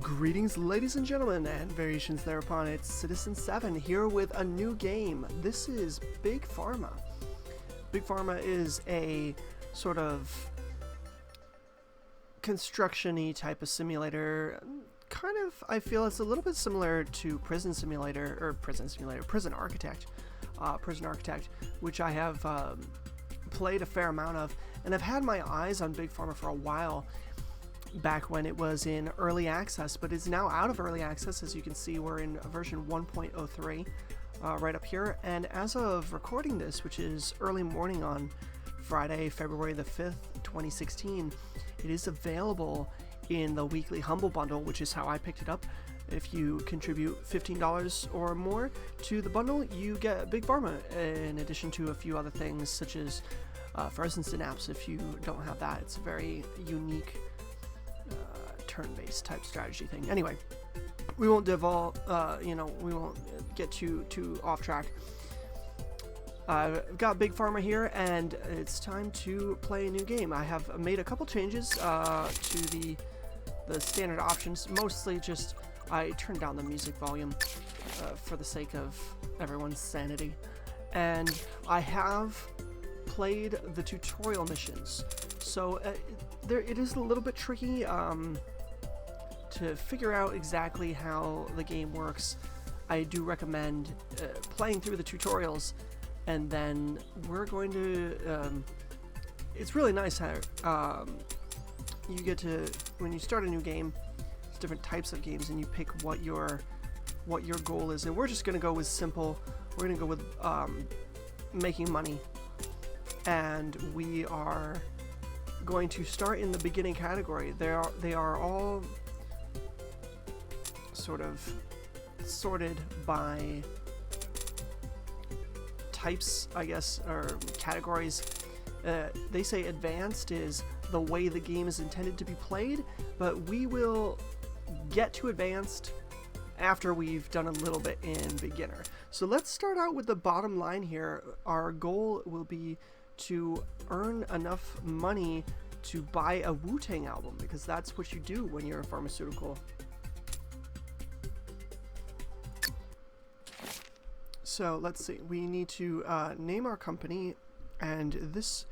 Greetings, ladies and gentlemen, and variations thereupon. It's Citizen7 here with a new game. This is Big Pharma. Big Pharma is a sort of construction-y type of simulator. Kind of, I feel it's a little bit similar to Prison Architect, which I have played a fair amount of, and I've had my eyes on Big Pharma for a while. Back when it was in early access, but it's now out of early access. As you can see, we're in version 1.03 right up here, and as of recording this, which is early morning on Friday, February the 5th, 2016, it is available in the weekly Humble Bundle, which is how I picked it up. If you contribute $15 or more to the bundle, you get Big Pharma, in addition to a few other things, such as Frozen Synapse. If you don't have that, it's a very unique turn-based type strategy thing. Anyway, we won't devolve, we won't get too off track. I've got Big Pharma here, and it's time to play a new game. I have made a couple changes to the standard options. Mostly just I turned down the music volume for the sake of everyone's sanity, and I have played the tutorial missions. So it is a little bit tricky to figure out exactly how the game works. I do recommend playing through the tutorials, and then we're going to it's really nice how you get to, when you start a new game, it's different types of games, and you pick what your goal is. And we're just going to go with simple. We're going to go with making money, and we are going to start in the beginning category. They are all sort of sorted by types, I guess, or categories. They say advanced is the way the game is intended to be played, but we will get to advanced after we've done a little bit in beginner. So let's start out with the bottom line here. Our goal will be to earn enough money to buy a Wu-Tang album, because that's what you do when you're a pharmaceutical. So let's see, we need to name our company, and this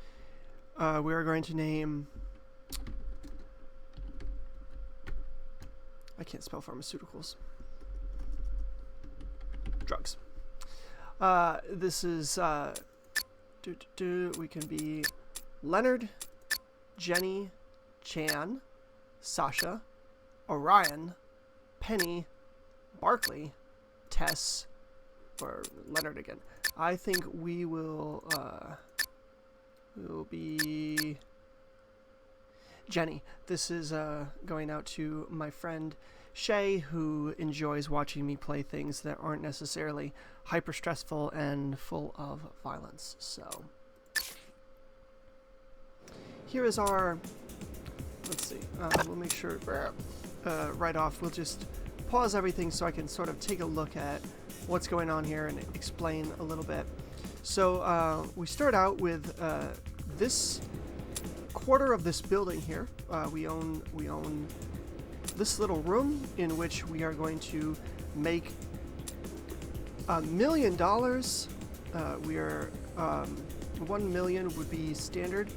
we are going to name, I can't spell pharmaceuticals, drugs. This is we can be Leonard, Jenny, Chan, Sasha, Orion, Penny, Barkley, Tess, or Leonard again. I think we will be Jenny. This is going out to my friend Shay, who enjoys watching me play things that aren't necessarily hyper stressful and full of violence. So here is our, let's see, we'll make sure right off, we'll just pause everything so I can sort of take a look at what's going on here and explain a little bit. So we start out with this quarter of this building here. We own this little room in which we are going to make $1 million. We are 1 million would be standard,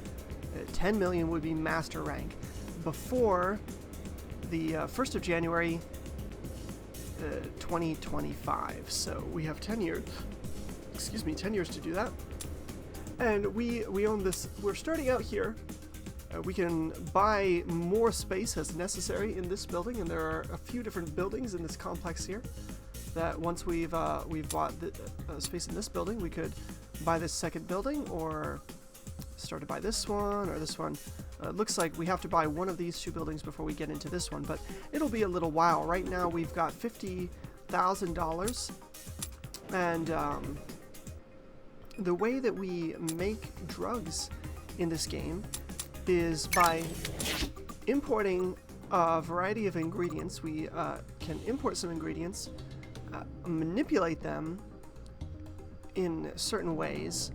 10 million would be master rank. Before the 1st of January 2025. So we have 10 years. 10 years to do that. And we own this. We're starting out here. We can buy more space as necessary in this building, and there are a few different buildings in this complex here. That once we've bought the space in this building, we could buy this second building, or start to buy this one or this one. Looks like we have to buy one of these two buildings before we get into this one, but it'll be a little while. Right now we've got $50,000, and the way that we make drugs in this game is by importing a variety of ingredients. We can import some ingredients, manipulate them in certain ways,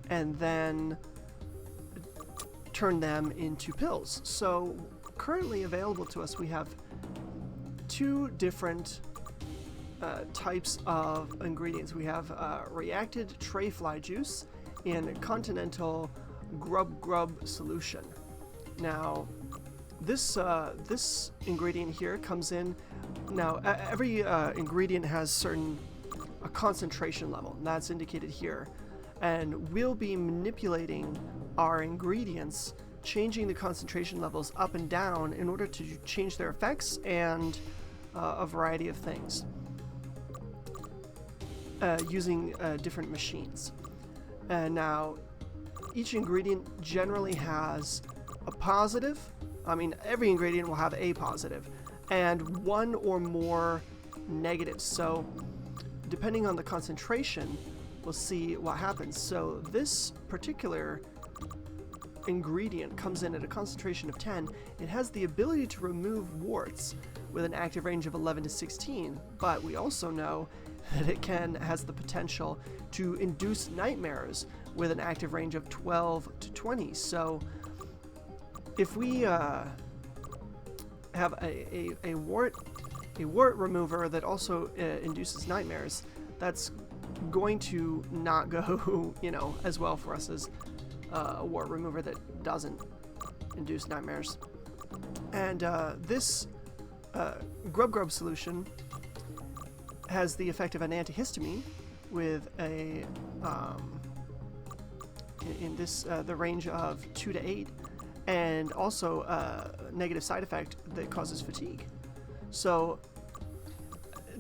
and then turn them into pills. So currently available to us, we have two different types of ingredients. We have reacted tray fly juice and continental grub solution. Now, this ingredient here comes in. Now, every ingredient has a concentration level, and that's indicated here. And we'll be manipulating our ingredients, changing the concentration levels up and down in order to change their effects and a variety of things using different machines. And now, each ingredient generally has a positive. I mean, every ingredient will have a positive and one or more negatives. So depending on the concentration, we'll see what happens. So this particular ingredient comes in at a concentration of 10. It has the ability to remove warts with an active range of 11 to 16, but we also know that it has the potential to induce nightmares with an active range of 12 to 20. So if we have a wart remover that also induces nightmares, that's going to not go, as well for us as a wart remover that doesn't induce nightmares. And this grub solution has the effect of an antihistamine with a the range of 2 to 8, and also a negative side effect that causes fatigue. So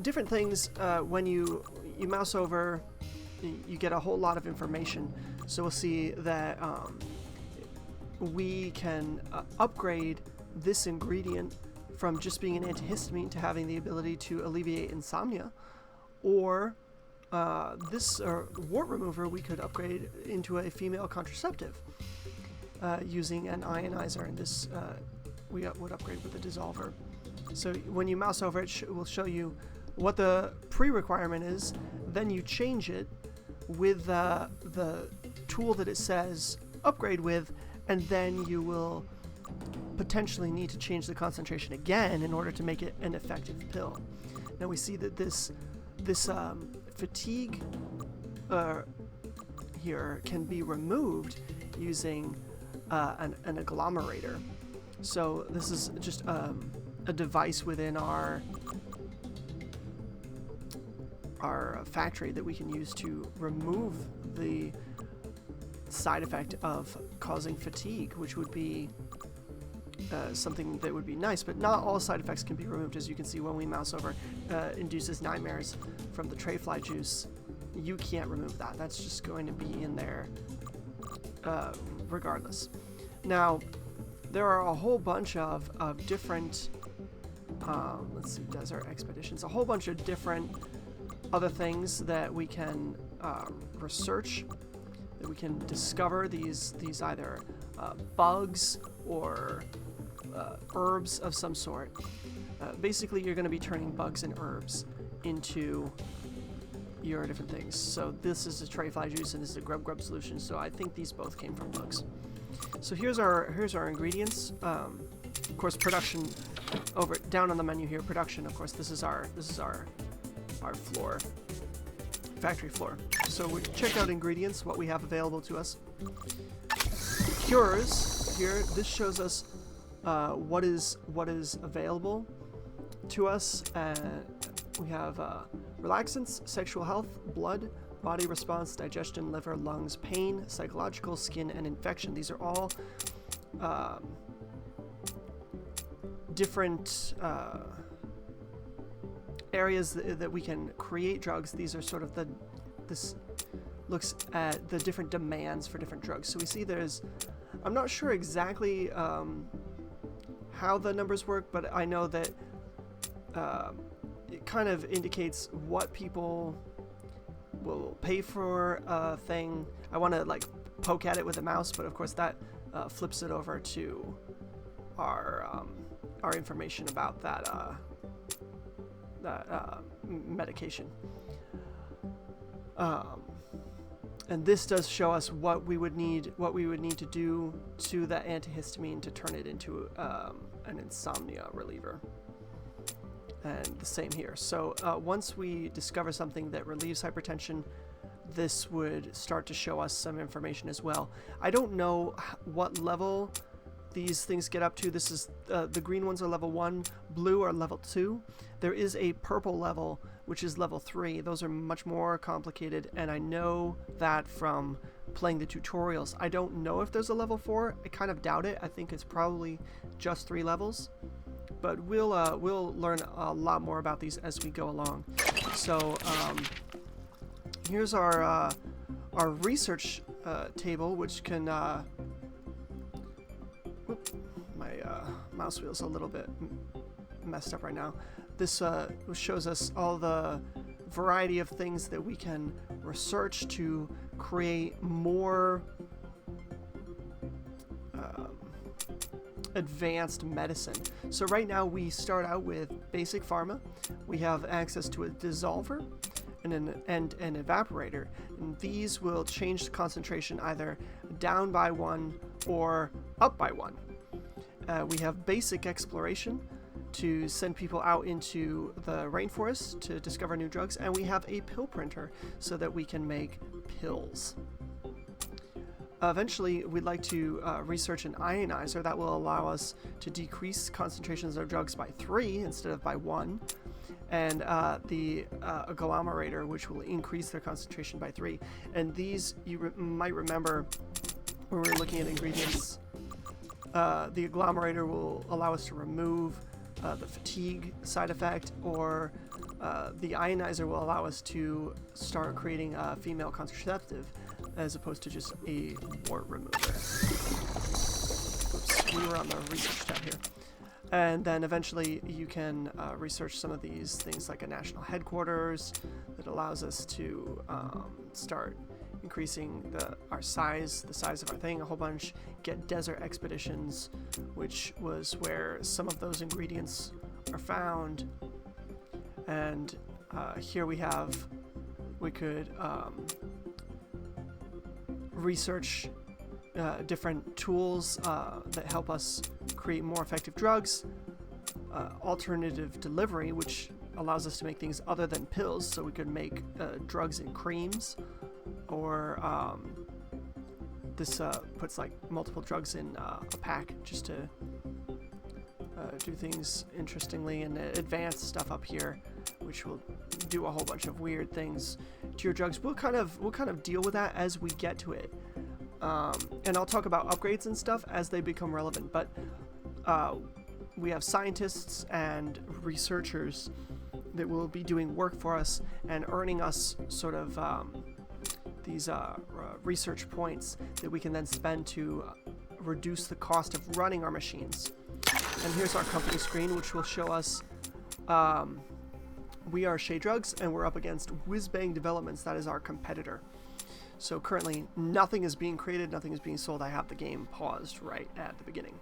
different things, when you mouse over, you get a whole lot of information. So we'll see that we can upgrade this ingredient from just being an antihistamine to having the ability to alleviate insomnia, or this wart remover we could upgrade into a female contraceptive using an ionizer, and this we would upgrade with a dissolver. So when you mouse over it, will show you what the pre-requirement is, then you change it with the tool that it says upgrade with, and then you will potentially need to change the concentration again in order to make it an effective pill. Now we see that this fatigue here can be removed using an agglomerator. So this is just a device within our factory that we can use to remove the side effect of causing fatigue, which would be something that would be nice, but not all side effects can be removed. As you can see when we mouse over, induces nightmares from the tray fly juice. You can't remove that. That's just going to be in there regardless. Now, there are a whole bunch of different, let's see, desert expeditions, a whole bunch of different other things that we can research, that we can discover, these either bugs or herbs of some sort. Basically, you're going to be turning bugs and herbs into your different things. So this is a tray fly juice and this is a grub solution. So I think these both came from bugs. So here's our ingredients. Of course, production down on the menu here. Production. Of course, this is our floor, factory floor. So we check out ingredients, what we have available to us. Cures here. This shows us what is available to us. We have relaxants, sexual health, blood, body response, digestion, liver, lungs, pain, psychological, skin, and infection. These are all different areas that we can create drugs. These are sort of this looks at the different demands for different drugs. So we see I'm not sure exactly how the numbers work, but I know that it kind of indicates what people will pay for a thing. I want to poke at it with a mouse, but of course that flips it over to our information about that medication. And this does show us what we would need to do to that antihistamine to turn it into an insomnia reliever. And the same here. So once we discover something that relieves hypertension, this would start to show us some information as well. I don't know what level these things get up to. This is the green ones are level 1, blue are level 2. There is a purple level, which is level 3. Those are much more complicated, and I know that from playing the tutorials. I don't know if there's a level 4. I kind of doubt it. I think it's probably just 3 levels. But we'll learn a lot more about these as we go along. So here's our research table, which can. My mouse wheel's a little bit messed up right now. This shows us all the variety of things that we can research to create more advanced medicine. So right now we start out with basic pharma. We have access to a dissolver and an evaporator, and these will change the concentration either down by 1 or up by 1. We have basic exploration to send people out into the rainforest to discover new drugs, and we have a pill printer so that we can make pills. Eventually, we'd like to research an ionizer that will allow us to decrease concentrations of drugs by 3 instead of by 1, and the agglomerator, which will increase their concentration by 3. And these, you might remember when we were looking at ingredients, the agglomerator will allow us to remove the fatigue side effect, or the ionizer will allow us to start creating a female contraceptive as opposed to just a wart remover. Oops, we were on the research tab here. And then eventually you can research some of these things like a national headquarters that allows us to start increasing the size of our thing a whole bunch, get desert expeditions, which was where some of those ingredients are found. And here we could research different tools that help us create more effective drugs, alternative delivery, which allows us to make things other than pills, so we could make drugs in creams, or this puts like multiple drugs in a pack just to do things interestingly, and advanced stuff up here, which will do a whole bunch of weird things to your drugs. We'll kind of deal with that as we get to it, and I'll talk about upgrades and stuff as they become relevant. But we have scientists and researchers that will be doing work for us and earning us sort of these research points that we can then spend to reduce the cost of running our machines. And here's our company screen, which will show us we are Shea Drugs, and we're up against Whiz Bang Developments. That is our competitor. So currently nothing is being created, nothing is being sold. I have the game paused right at the beginning.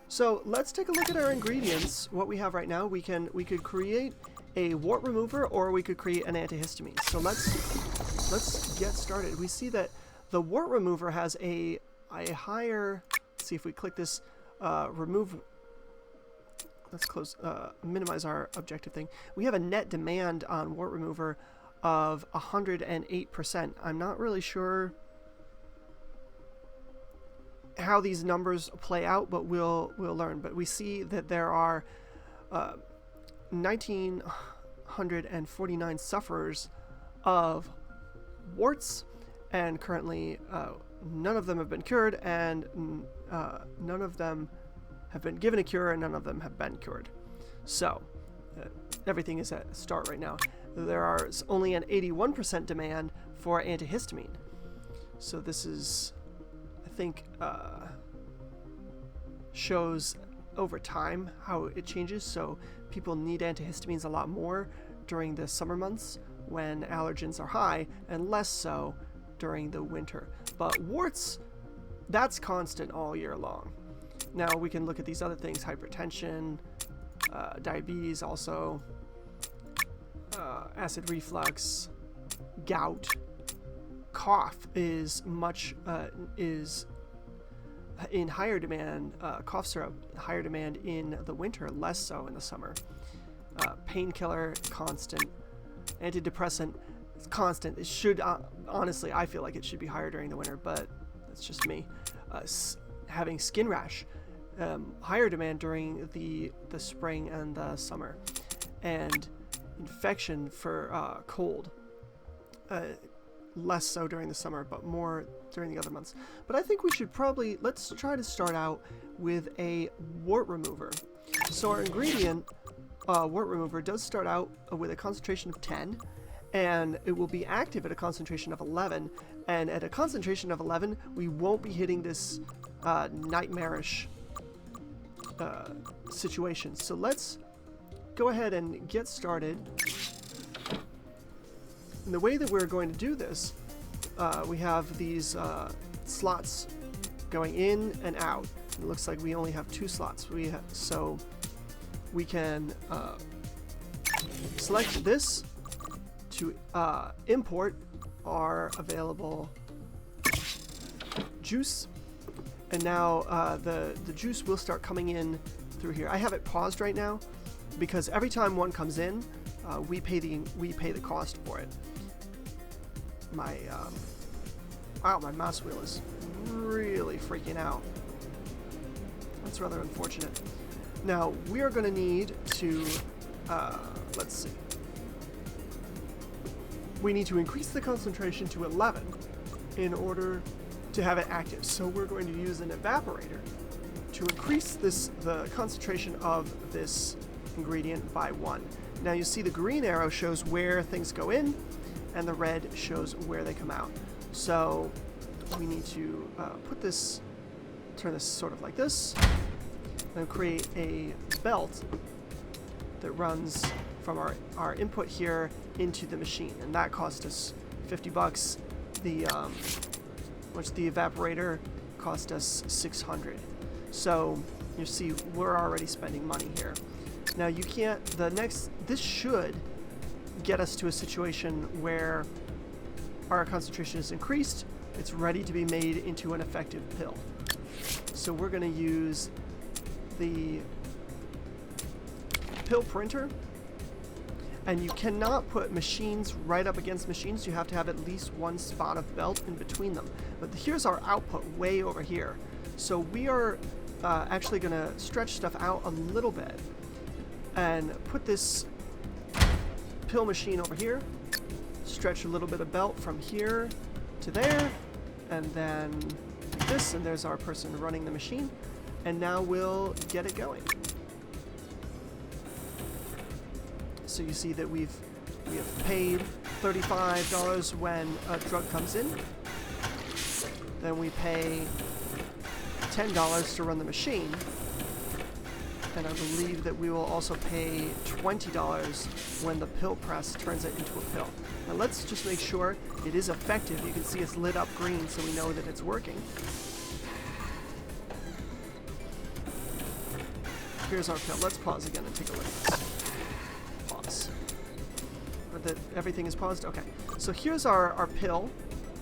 So let's take a look at our ingredients. What we have right now, we could create a wart remover, or we could create an antihistamine. So let's get started. We see that the wart remover has a higher. Let's see if we click this remove. Let's close, minimize our objective thing. We have a net demand on wart remover of 108%. I'm not really sure how these numbers play out, but we'll learn. But we see that there are 1,949 sufferers of warts, and currently none of them have been cured, and none of them have been given a cure, and none of them have been cured. So everything is at start right now. There is only an 81% demand for antihistamine. So this is, I think, shows over time how it changes. So people need antihistamines a lot more during the summer months when allergens are high, and less so during the winter. But warts, that's constant all year long. Now we can look at these other things: hypertension, diabetes, also acid reflux, gout. Cough is in higher demand. Cough syrup, higher demand in the winter, less so in the summer. Painkiller, constant. Antidepressant, constant. It should, honestly, I feel like it should be higher during the winter, but that's just me. Having skin rash, higher demand during the spring and the summer. And infection for cold. Less so during the summer, but more during the other months. But I think we should probably, let's try to start out with a wart remover. So our ingredient, wart remover, does start out with a concentration of 10, and it will be active at a concentration of 11, and at a concentration of 11, we won't be hitting this nightmarish situation. So let's go ahead and get started. And the way that we're going to do this, we have these slots going in and out. It looks like we only have 2 slots. So we can select this to import our available juice. And now the juice will start coming in through here. I have it paused right now because every time one comes in, we pay the cost for it. Wow, my mouse wheel is really freaking out. That's rather unfortunate. Now we are going to need to let's see. We need to increase the concentration to 11 in order to have it active. So we're going to use an evaporator to increase the concentration of this ingredient by 1. Now you see the green arrow shows where things go in, and the red shows where they come out. So we need to turn this sort of like this, and create a belt that runs from our input here into the machine, and that cost us 50 bucks. Which the evaporator cost us 600. So you see we're already spending money here. Now you can't, this should get us to a situation where our concentration is increased, it's ready to be made into an effective pill. So we're going to use the pill printer, and you cannot put machines right up against machines. You have to have at least one spot of belt in between them. But here's our output way over here. So we are actually going to stretch stuff out a little bit and put this pill machine over here, stretch a little bit of belt from here to there, and then like this, and there's our person running the machine. And now we'll get it going. So you see that we have paid $35 when a drug comes in. Then we pay $10 to run the machine. And I believe that we will also pay $20 when the pill press turns it into a pill. Now let's just make sure it is effective. You can see it's lit up green, so we know that it's working. Here's our pill. Let's pause again and take a look at this. Pause. That everything is paused? Okay. So here's our pill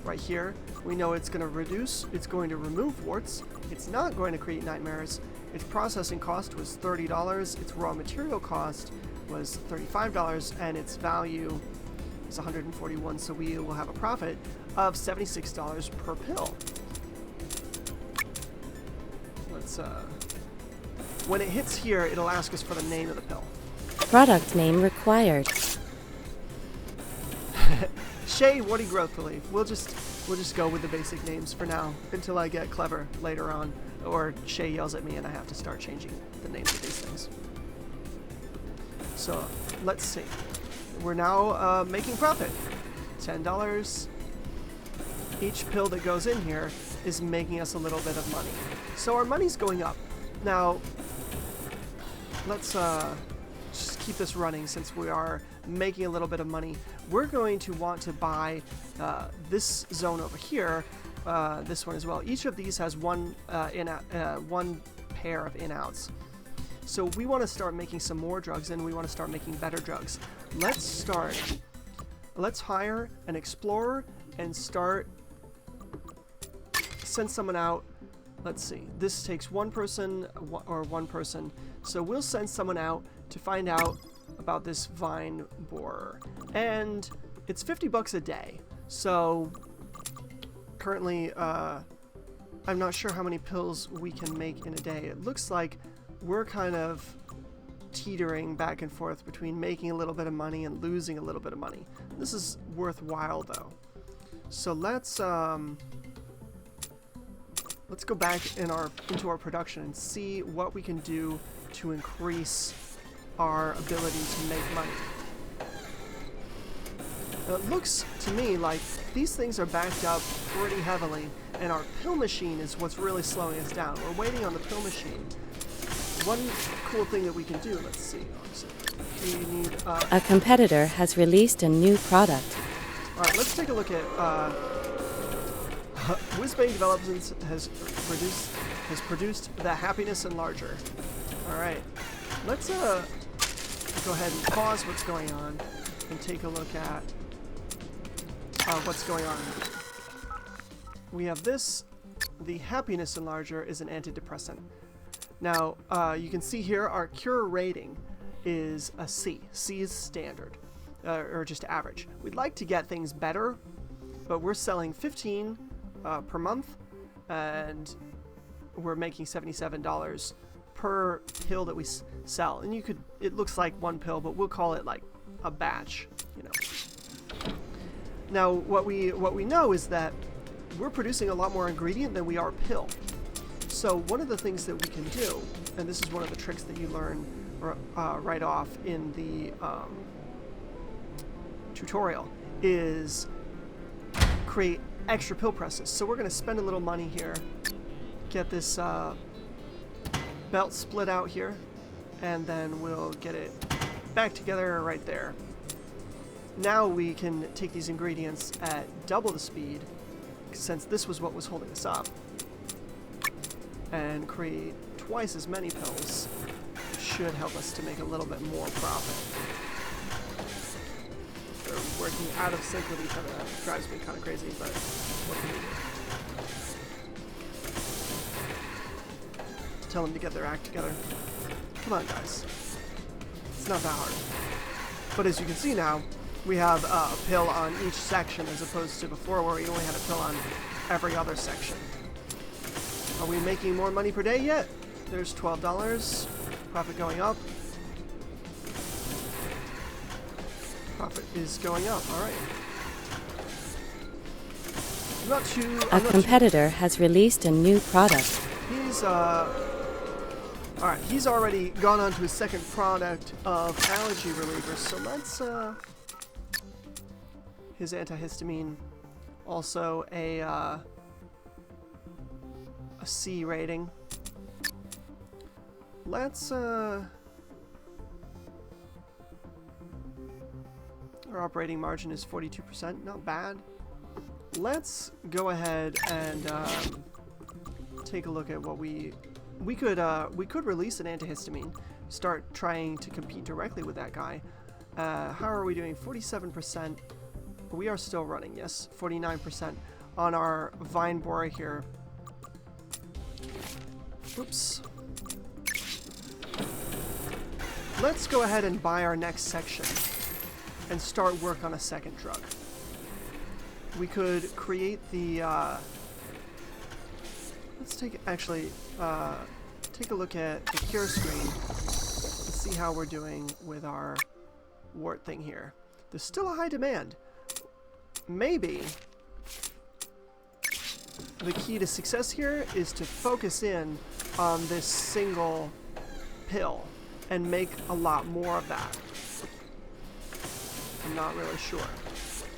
right here. We know it's going to reduce, it's going to remove warts, it's not going to create nightmares. Its processing cost was $30, its raw material cost was $35, and its value is $141, so we will have a profit of $76 per pill. Let's, when it hits here, it'll ask us for the name of the pill. Product name required. Shea Woody Growth Relief. We'll just go with the basic names for now until I get clever later on, or Shay yells at me and I have to start changing the names of these things. So let's see. We're now making profit. $10. Each pill that goes in here is making us a little bit of money. So our money's going up. Now let's just keep this running since we are making a little bit of money. We're going to want to buy this zone over here, this one as well. Each of these has one pair of in-outs. So we want to start making some more drugs, and we want to start making better drugs. Let's hire an explorer and send someone out. Let's see, this takes one person or one person. So we'll send someone out to find out about this vine borer. And it's 50 bucks a day. So currently, I'm not sure how many pills we can make in a day. It looks like we're kind of teetering back and forth between making a little bit of money and losing a little bit of money. This is worthwhile though. So let's go back into our production and see what we can do to increase our ability to make money. Now, it looks to me like these things are backed up pretty heavily, and our pill machine is what's really slowing us down. We're waiting on the pill machine. One cool thing that we can do, let's see. We need, A competitor has released a new product. Alright, let's take a look at Whizbang Developments has produced the Happiness Enlarger. Alright, let's go ahead and pause what's going on and take a look at what's going on. We have this. The Happiness Enlarger is an antidepressant. Now, you can see here our cure rating is a C. C is standard, or just average. We'd like to get things better, but we're selling 15 per month, and we're making $77 per pill that we sell. And it looks like one pill, but we'll call it like a batch, you know. Now, what we know is that we're producing a lot more ingredient than we are pill. So one of the things that we can do, and this is one of the tricks that you learn right off in the tutorial, is create extra pill presses. So we're going to spend a little money here, get this belt split out here, and then we'll get it back together right there. Now we can take these ingredients at double the speed, since this was what was holding us up, and create twice as many pills. Should help us to make a little bit more profit. They're working out of sync with each other. That drives me kind of crazy, but what can we do? Tell them to get their act together. Come on, guys. It's not that hard. But as you can see now, we have a pill on each section as opposed to before where we only had a pill on every other section. Are we making more money per day yet? There's $12. Profit going up. Profit is going up. All right. A competitor has released a new product. He's all right. He's already gone on to his second product of allergy relievers. So let's his antihistamine, also a C rating. Let's our operating margin is 42%, not bad. Let's go ahead and take a look at what we could release an antihistamine, start trying to compete directly with that guy. How are we doing? 47%. We are still running, yes. 49% on our vine borer here. Oops. Let's go ahead and buy our next section and start work on a second drug. We could create the let's take a look at the cure screen and see how we're doing with our wart thing here. There's still a high demand. Maybe the key to success here is to focus in on this single pill and make a lot more of that. I'm not really sure.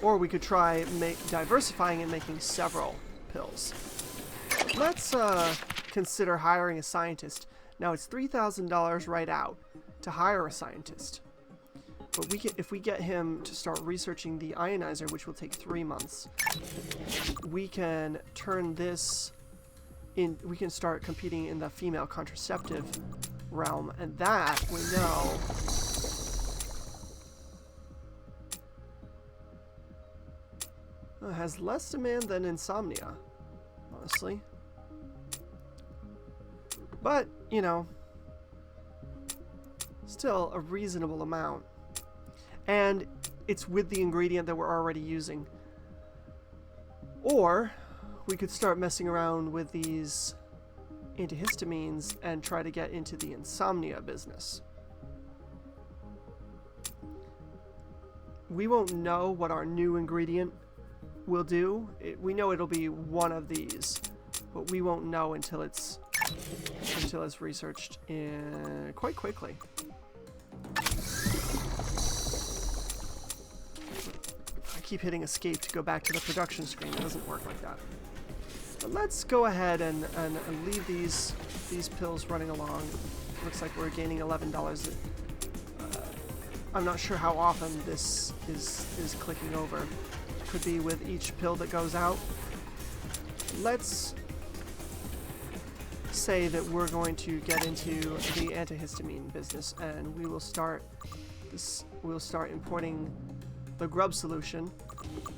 Or we could try diversifying and making several pills. Let's consider hiring a scientist. Now it's $3,000 right out to hire a scientist. But if we get him to start researching the ionizer, which will take 3 months, we can turn this in. We can start competing in the female contraceptive realm, and that we know has less demand than insomnia, honestly. But you know, Still a reasonable amount. And it's with the ingredient that we're already using. Or we could start messing around with these antihistamines and try to get into the insomnia business. We won't know what our new ingredient will do. We know it'll be one of these, but we won't know until it's researched quite quickly. I keep hitting escape to go back to the production screen. It doesn't work like that. But let's go ahead and leave these pills running along. Looks like we're gaining $11. I'm not sure how often this is clicking over. Could be with each pill that goes out. Let's say that we're going to get into the antihistamine business, and we will start this. We'll start importing the grub solution,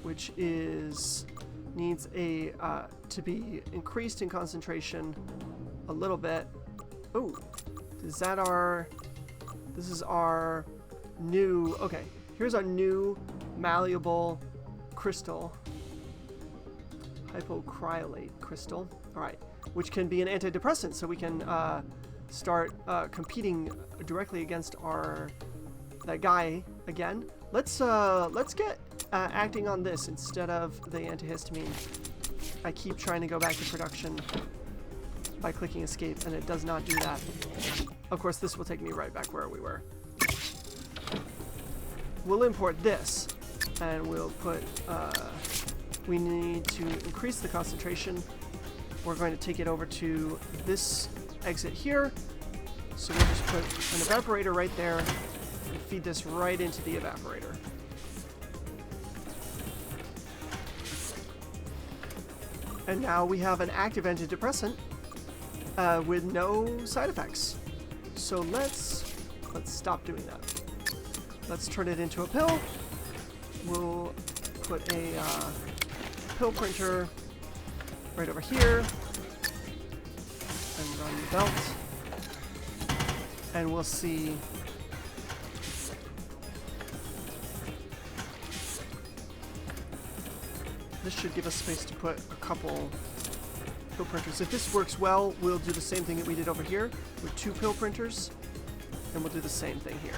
which needs to be increased in concentration a little bit. Oh, this is our new, okay, here's our new malleable crystal, hypocryolate crystal, alright, which can be an antidepressant, so we can start competing directly against that guy again. Let's get acting on this instead of the antihistamine. I keep trying to go back to production by clicking escape, and it does not do that. Of course, this will take me right back where we were. We'll import this, and we'll put, we need to increase the concentration. We're going to take it over to this exit here. So we'll just put an evaporator right there and feed this right into the evaporator. And now we have an active antidepressant with no side effects. So let's stop doing that. Let's turn it into a pill. We'll put a pill printer right over here and run the belt. And we'll see this should give us space to put a couple pill printers. If this works well, we'll do the same thing that we did over here with 2 pill printers, and we'll do the same thing here.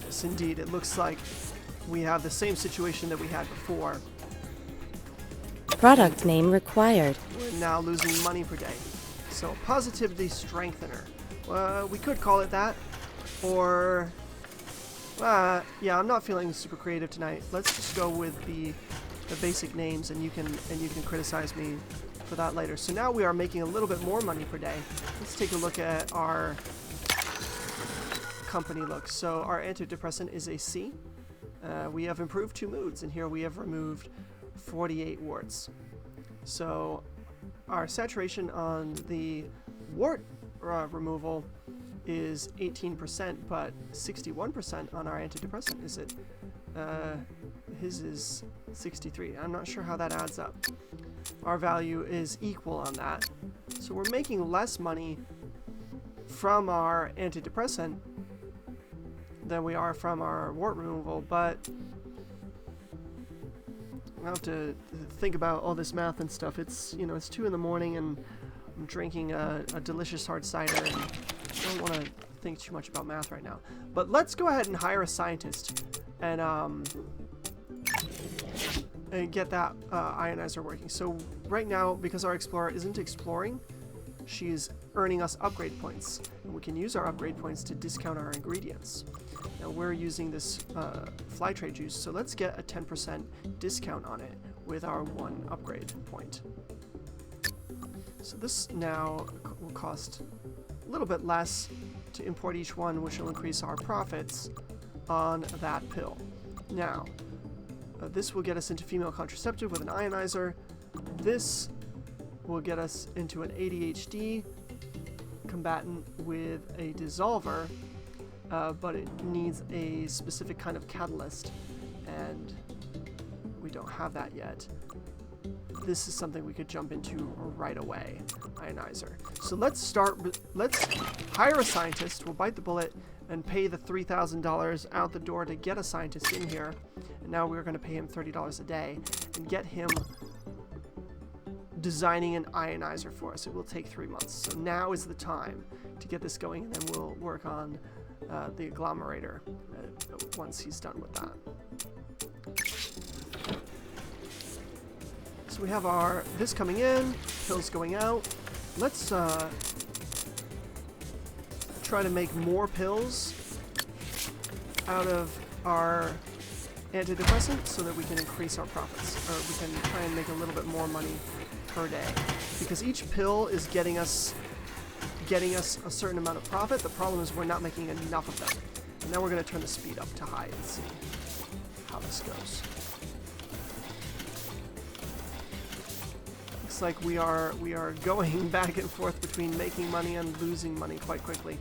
Yes, indeed, it looks like we have the same situation that we had before. Product name required. We're now losing money per day. So, positivity strengthener. We could call it that, or yeah, I'm not feeling super creative tonight. Let's just go with the basic names, and you can criticize me for that later. So now we are making a little bit more money per day. Let's take a look at our company look. So our antidepressant is a C. We have improved 2 moods, and here we have removed 48 warts. So our saturation on the wart removal is 18%, but 61% on our antidepressant. Is it? His is 63. I'm not sure how that adds up. Our value is equal on that. So we're making less money from our antidepressant than we are from our wart removal, but I'll have to think about all this math and stuff. It's, you know, it's 2 in the morning, and I'm drinking a delicious hard cider, and I don't want to think too much about math right now. But let's go ahead and hire a scientist and get that ionizer working. So right now, because our explorer isn't exploring, she's earning us upgrade points, and we can use our upgrade points to discount our ingredients. Now we're using this fly tray juice, so let's get a 10% discount on it with our 1 upgrade point. So this now will cost a little bit less to import each one, which will increase our profits on that pill. Now, this will get us into female contraceptive with an ionizer. This will get us into an ADHD combatant with a dissolver, but it needs a specific kind of catalyst, and we don't have that yet. this is something we could jump into right away. Ionizer. So let's hire a scientist. We'll bite the bullet and pay the $3,000 out the door to get a scientist in here. And now we're going to pay him $30 a day and get him designing an ionizer for us. It will take 3 months. So now is the time to get this going, and then we'll work on the agglomerator once he's done with that. So we have this coming in, pills going out. Let's try to make more pills out of our antidepressant so that we can increase our profits, or we can try and make a little bit more money per day, because each pill is getting us a certain amount of profit. The problem is we're not making enough of them. And now we're going to turn the speed up to high and see how this goes. Looks like we are going back and forth between making money and losing money quite quickly.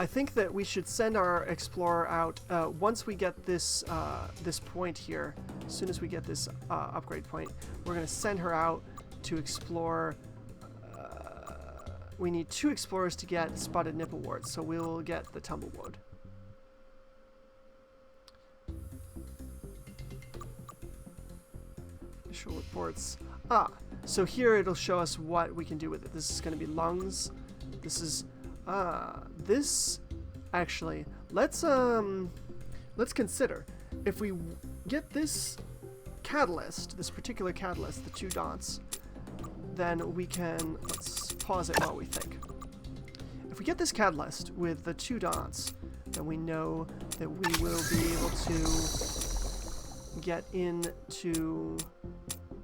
I think that we should send our explorer out once we get this this point here. As soon as we get this upgrade point, we're going to send her out to explore. We need 2 explorers to get spotted nipple warts, so we'll get the tumblewood. Initial reports. So here it'll show us what we can do with it. This is going to be lungs. This is this actually. Let's consider if we get this catalyst, this particular catalyst, the 2 dots. Then we can, let's pause it while we think. If we get this catalyst with the 2 dots, then we know that we will be able to get into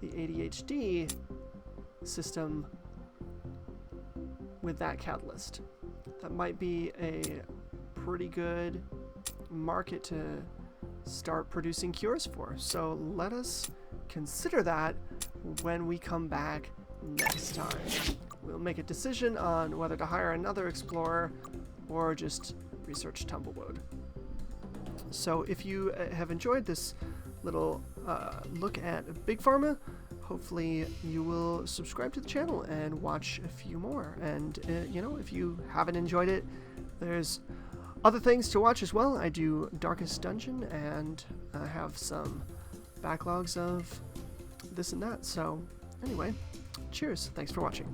the ADHD system with that catalyst. That might be a pretty good market to start producing cures for. So let us consider that when we come back next time. We'll make a decision on whether to hire another explorer or just research tumblewood. So if you have enjoyed this little look at Big Pharma, hopefully you will subscribe to the channel and watch a few more. And you know, if you haven't enjoyed it, there's other things to watch as well. I do Darkest Dungeon, and I have some backlogs of this and that. So anyway, cheers. Thanks for watching.